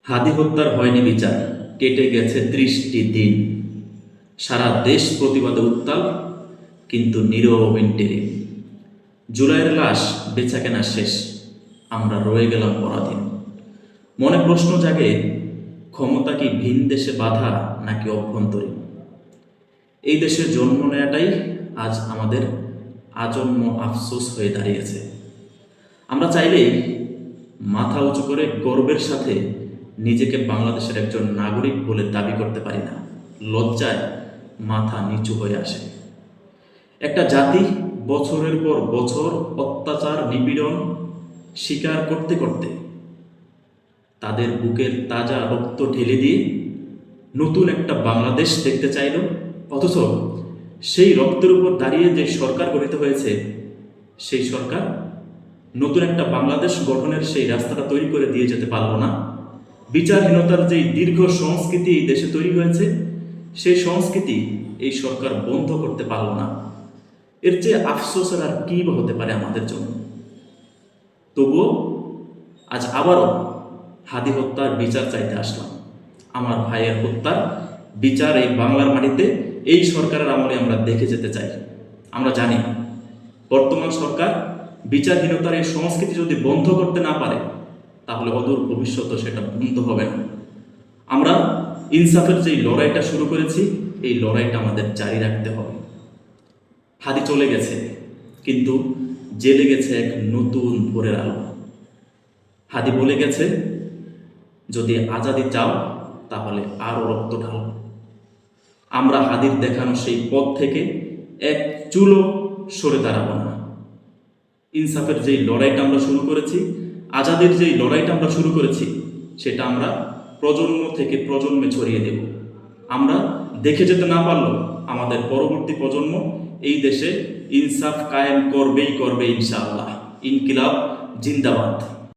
হাদি হত্যার হয়নি বিচার, কেটে গেছে ৩০টি দিন। সারা দেশ প্রতিবাদে উত্তাল, কিন্তু নীরব ইন্টেরিম। জুলাইয়ের লাশ বেচাকেনা শেষ, আমরা রয়ে গেলাম পরাধীন। মনে প্রশ্ন জাগে, ক্ষমতা কি ভিন দেশে বাধা নাকি অভ্যন্তরীণ? এই দেশে জন্ম নেওয়াটাই আজ আমাদের আজন্ম আফসোস হয়ে দাঁড়িয়েছে। আমরা চাইলেই মাথা উঁচু করে গর্বের সাথে নিজেকে বাংলাদেশের একজন নাগরিক বলে দাবি করতে পারি না। লজ্জায় মাথা নিচু হয়ে আসে। একটা জাতি বছরের পর বছর অত্যাচার নিপীড়ন স্বীকার করতে করতে তাদের বুকের তাজা রক্ত ঢেলে দিয়ে নতুন একটা বাংলাদেশ দেখতে চাইল, অথচ সেই রক্তের উপর দাঁড়িয়ে যে সরকার গঠিত হয়েছে, সেই সরকার নতুন একটা বাংলাদেশ গঠনের সেই রাস্তাটা তৈরি করে দিয়ে যেতে পারল না। বিচারহীনতার যেই দীর্ঘ সংস্কৃতি এই দেশে তৈরি হয়েছে, সেই সংস্কৃতি এই সরকার বন্ধ করতে পারল না। এর চেয়ে আফসোসের আর কী বা হতে পারে আমাদের জন্য? তবুও আজ আবারও হাদি হত্যার বিচার চাইতে আসলাম। আমার ভাইয়ের হত্যার বিচার এই বাংলার মাটিতে এই সরকারের আমলে আমরা দেখে যেতে চাই। আমরা জানি বর্তমান সরকার বিচারহীনতার এই সংস্কৃতি যদি বন্ধ করতে না পারে, তাহলে অদূর ভবিষ্যতে সেটা বন্ধ হবে না। আমরা ইনসাফের যেই লড়াইটা শুরু করেছি, এই লড়াইটা আমাদের জারি রাখতে হবে। হাদি চলে গেছে, কিন্তু জেলে গেছে এক নতুন ভোরের আলো। হাদি বলে গেছে, যদি আজাদি চাও তাহলে আরও রক্ত ঢালো। আমরা হাদির দেখানো সেই পথ থেকে এক চুলও সরে দাঁড়াবো না। ইনসাফের যেই লড়াইটা আমরা শুরু করেছি, আজাদের যেই লড়াইটা আমরা শুরু করেছি, সেটা আমরা প্রজন্ম থেকে প্রজন্মে ছড়িয়ে দেব। আমরা দেখে যেতে না পারলেও আমাদের পরবর্তী প্রজন্ম এই দেশে ইনসাফ কায়েম করবেই করবে ইনশাআল্লাহ। ইনকিলাব জিন্দাবাদ।